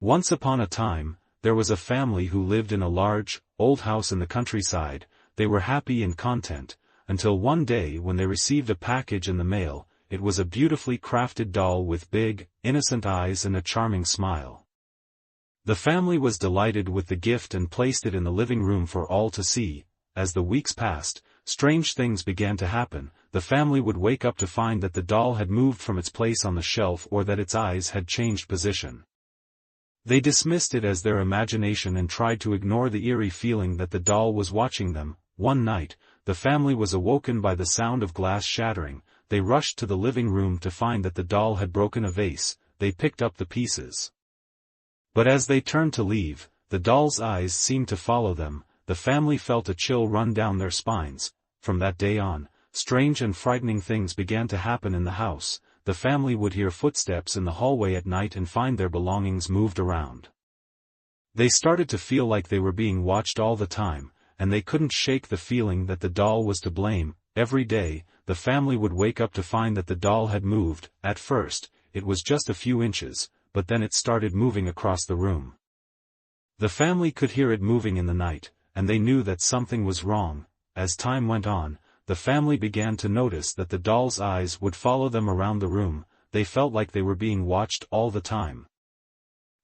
Once upon a time, there was a family who lived in a large, old house in the countryside. They were happy and content, until one day when they received a package in the mail. It was a beautifully crafted doll with big, innocent eyes and a charming smile. The family was delighted with the gift and placed it in the living room for all to see. As the weeks passed, strange things began to happen. The family would wake up to find that the doll had moved from its place on the shelf or that its eyes had changed position. They dismissed it as their imagination and tried to ignore the eerie feeling that the doll was watching them. One night, the family was awoken by the sound of glass shattering. They rushed to the living room to find that the doll had broken a vase. They picked up the pieces. But as they turned to leave, the doll's eyes seemed to follow them. The family felt a chill run down their spines. From that day on, strange and frightening things began to happen in the house. The family would hear footsteps in the hallway at night and find their belongings moved around. They started to feel like they were being watched all the time, and they couldn't shake the feeling that the doll was to blame. Every day, the family would wake up to find that the doll had moved. At first, it was just a few inches, but then it started moving across the room. The family could hear it moving in the night, and they knew that something was wrong. As time went on, the family began to notice that the doll's eyes would follow them around the room. They felt like they were being watched all the time.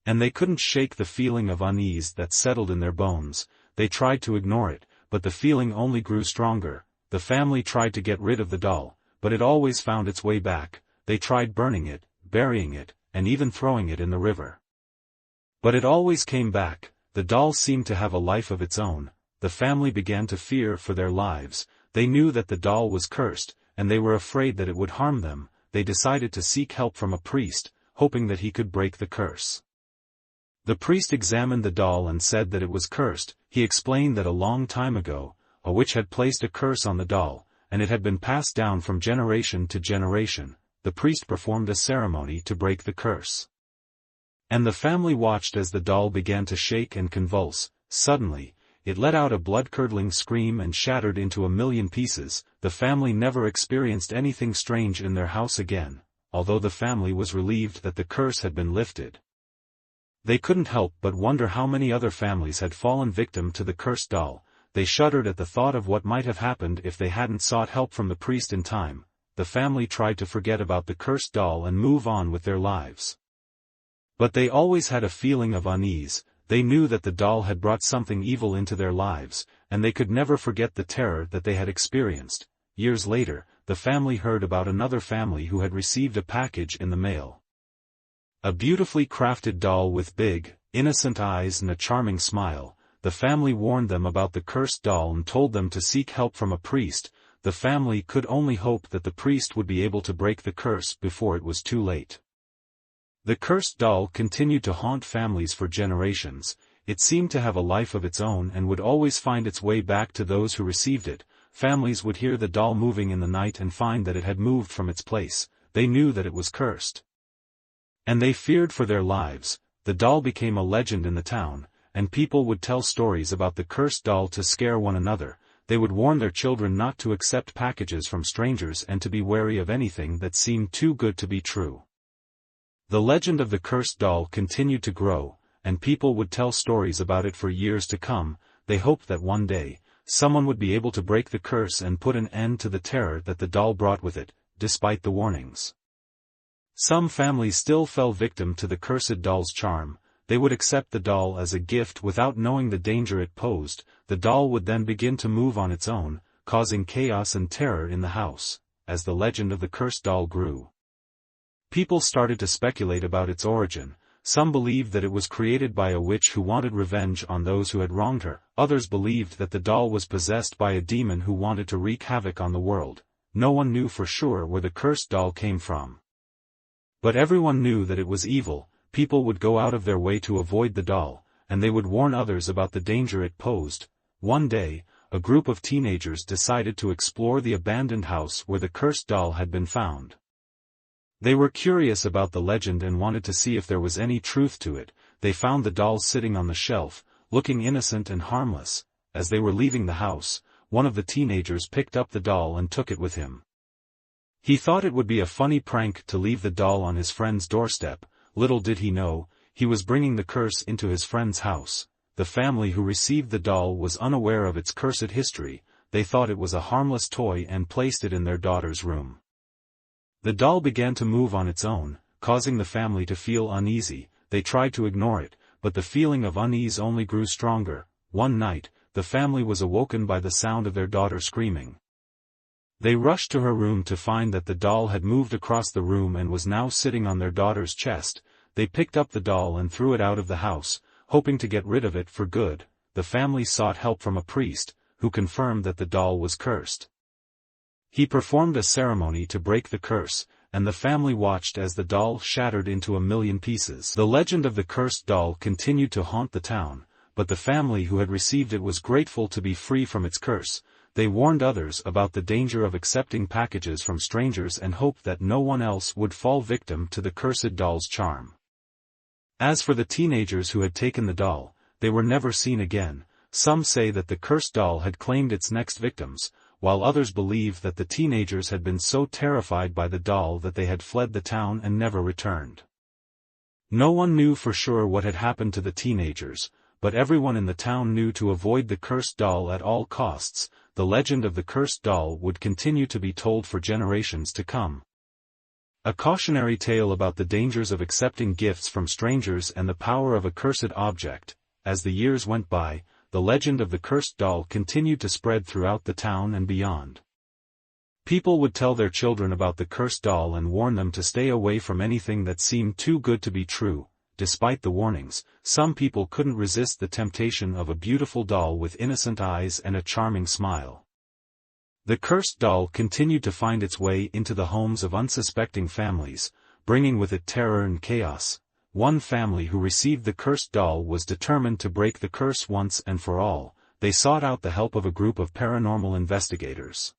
And they couldn't shake the feeling of unease that settled in their bones. They tried to ignore it, but the feeling only grew stronger. The family tried to get rid of the doll, but it always found its way back. They tried burning it, burying it, and even throwing it in the river. But it always came back. The doll seemed to have a life of its own. The family began to fear for their lives. They knew that the doll was cursed, and they were afraid that it would harm them. They decided to seek help from a priest, hoping that he could break the curse. The priest examined the doll and said that it was cursed. He explained that a long time ago, a witch had placed a curse on the doll, and it had been passed down from generation to generation. The priest performed a ceremony to break the curse. And the family watched as the doll began to shake and convulse. Suddenly, it let out a blood-curdling scream and shattered into a million pieces. The family never experienced anything strange in their house again, although the family was relieved that the curse had been lifted. They couldn't help but wonder how many other families had fallen victim to the cursed doll. They shuddered at the thought of what might have happened if they hadn't sought help from the priest in time. The family tried to forget about the cursed doll and move on with their lives. But they always had a feeling of unease. They knew that the doll had brought something evil into their lives, and they could never forget the terror that they had experienced. Years later, the family heard about another family who had received a package in the mail. A beautifully crafted doll with big, innocent eyes and a charming smile. The family warned them about the cursed doll and told them to seek help from a priest. The family could only hope that the priest would be able to break the curse before it was too late. The cursed doll continued to haunt families for generations. It seemed to have a life of its own and would always find its way back to those who received it. Families would hear the doll moving in the night and find that it had moved from its place. They knew that it was cursed. And they feared for their lives. The doll became a legend in the town, and people would tell stories about the cursed doll to scare one another. They would warn their children not to accept packages from strangers and to be wary of anything that seemed too good to be true. The legend of the cursed doll continued to grow, and people would tell stories about it for years to come. They hoped that one day, someone would be able to break the curse and put an end to the terror that the doll brought with it, despite the warnings. Some families still fell victim to the cursed doll's charm. They would accept the doll as a gift without knowing the danger it posed. The doll would then begin to move on its own, causing chaos and terror in the house. As the legend of the cursed doll grew, people started to speculate about its origin. Some believed that it was created by a witch who wanted revenge on those who had wronged her. Others believed that the doll was possessed by a demon who wanted to wreak havoc on the world. No one knew for sure where the cursed doll came from. But everyone knew that it was evil. People would go out of their way to avoid the doll, and they would warn others about the danger it posed. One day, a group of teenagers decided to explore the abandoned house where the cursed doll had been found. They were curious about the legend and wanted to see if there was any truth to it. They found the doll sitting on the shelf, looking innocent and harmless. As they were leaving the house, one of the teenagers picked up the doll and took it with him. He thought it would be a funny prank to leave the doll on his friend's doorstep. Little did he know, he was bringing the curse into his friend's house. The family who received the doll was unaware of its cursed history. They thought it was a harmless toy and placed it in their daughter's room. The doll began to move on its own, causing the family to feel uneasy. They tried to ignore it, but the feeling of unease only grew stronger. One night, the family was awoken by the sound of their daughter screaming. They rushed to her room to find that the doll had moved across the room and was now sitting on their daughter's chest. They picked up the doll and threw it out of the house, hoping to get rid of it for good. The family sought help from a priest, who confirmed that the doll was cursed. He performed a ceremony to break the curse, and the family watched as the doll shattered into a million pieces. The legend of the cursed doll continued to haunt the town, but the family who had received it was grateful to be free from its curse. They warned others about the danger of accepting packages from strangers and hoped that no one else would fall victim to the cursed doll's charm. As for the teenagers who had taken the doll, they were never seen again. Some say that the cursed doll had claimed its next victims, while others believe that the teenagers had been so terrified by the doll that they had fled the town and never returned. No one knew for sure what had happened to the teenagers, but everyone in the town knew to avoid the cursed doll at all costs. The legend of the cursed doll would continue to be told for generations to come. A cautionary tale about the dangers of accepting gifts from strangers and the power of a cursed object. As the years went by, the legend of the cursed doll continued to spread throughout the town and beyond. People would tell their children about the cursed doll and warn them to stay away from anything that seemed too good to be true. Despite the warnings, some people couldn't resist the temptation of a beautiful doll with innocent eyes and a charming smile. The cursed doll continued to find its way into the homes of unsuspecting families, bringing with it terror and chaos. One family who received the cursed doll was determined to break the curse once and for all. They sought out the help of a group of paranormal investigators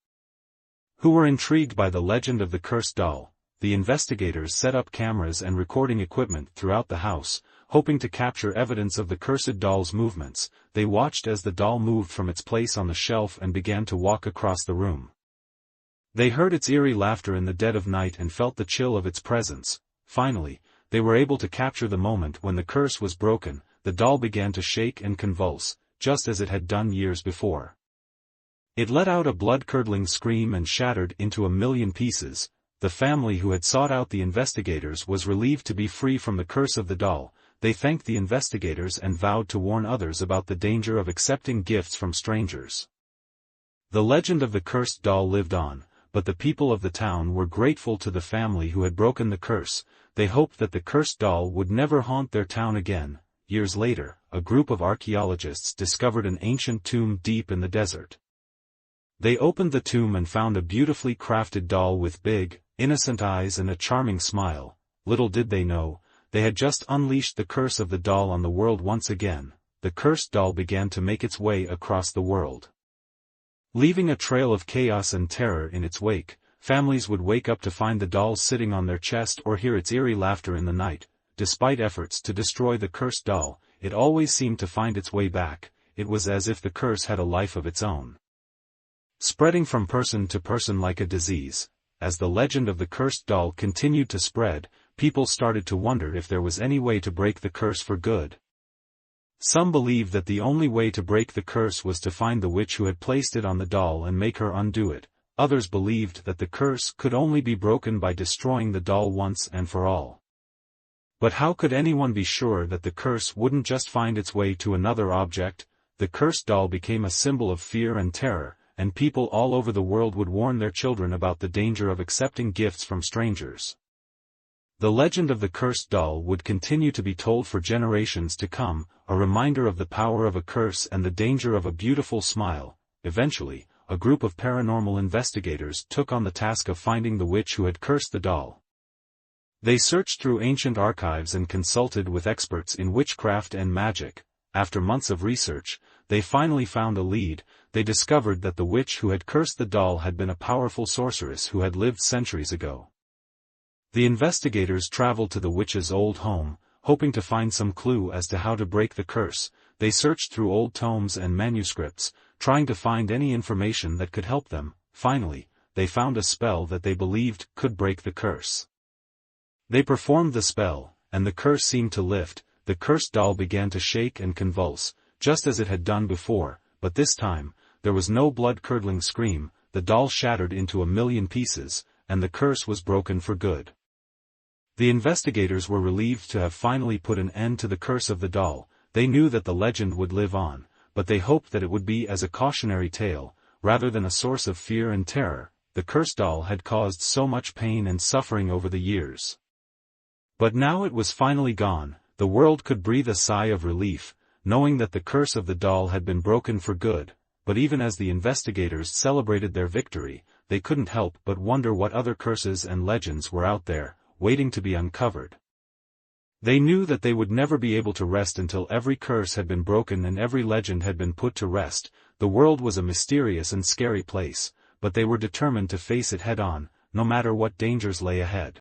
who were intrigued by the legend of the cursed doll. The investigators set up cameras and recording equipment throughout the house, hoping to capture evidence of the cursed doll's movements. They watched as the doll moved from its place on the shelf and began to walk across the room. They heard its eerie laughter in the dead of night and felt the chill of its presence. Finally, they were able to capture the moment when the curse was broken. The doll began to shake and convulse, just as it had done years before. It let out a blood-curdling scream and shattered into a million pieces. The family who had sought out the investigators was relieved to be free from the curse of the doll. They thanked the investigators and vowed to warn others about the danger of accepting gifts from strangers. The legend of the cursed doll lived on, but the people of the town were grateful to the family who had broken the curse. They hoped that the cursed doll would never haunt their town again. Years later, a group of archaeologists discovered an ancient tomb deep in the desert. They opened the tomb and found a beautifully crafted doll with big, innocent eyes and a charming smile. Little did they know, they had just unleashed the curse of the doll on the world once again. The cursed doll began to make its way across the world, leaving a trail of chaos and terror in its wake. Families would wake up to find the doll sitting on their chest or hear its eerie laughter in the night. Despite efforts to destroy the cursed doll, it always seemed to find its way back. It was as if the curse had a life of its own, spreading from person to person like a disease. As the legend of the cursed doll continued to spread, people started to wonder if there was any way to break the curse for good. Some believed that the only way to break the curse was to find the witch who had placed it on the doll and make her undo it. Others believed that the curse could only be broken by destroying the doll once and for all. But how could anyone be sure that the curse wouldn't just find its way to another object? The cursed doll became a symbol of fear and terror, and people all over the world would warn their children about the danger of accepting gifts from strangers. The legend of the cursed doll would continue to be told for generations to come, a reminder of the power of a curse and the danger of a beautiful smile. Eventually, a group of paranormal investigators took on the task of finding the witch who had cursed the doll. They searched through ancient archives and consulted with experts in witchcraft and magic. After months of research, they finally found a lead. They discovered that the witch who had cursed the doll had been a powerful sorceress who had lived centuries ago. The investigators traveled to the witch's old home, hoping to find some clue as to how to break the curse. They searched through old tomes and manuscripts, trying to find any information that could help them. Finally, they found a spell that they believed could break the curse. They performed the spell, and the curse seemed to lift. the cursed doll began to shake and convulse, just as it had done before, but this time, there was no blood-curdling scream, the doll shattered into 1,000,000 pieces, and the curse was broken for good. The investigators were relieved to have finally put an end to the curse of the doll. They knew that the legend would live on, but they hoped that it would be as a cautionary tale, rather than a source of fear and terror. The cursed doll had caused so much pain and suffering over the years. But now it was finally gone. The world could breathe a sigh of relief, knowing that the curse of the doll had been broken for good. But even as the investigators celebrated their victory, they couldn't help but wonder what other curses and legends were out there, waiting to be uncovered. They knew that they would never be able to rest until every curse had been broken and every legend had been put to rest. The world was a mysterious and scary place, but they were determined to face it head-on, no matter what dangers lay ahead.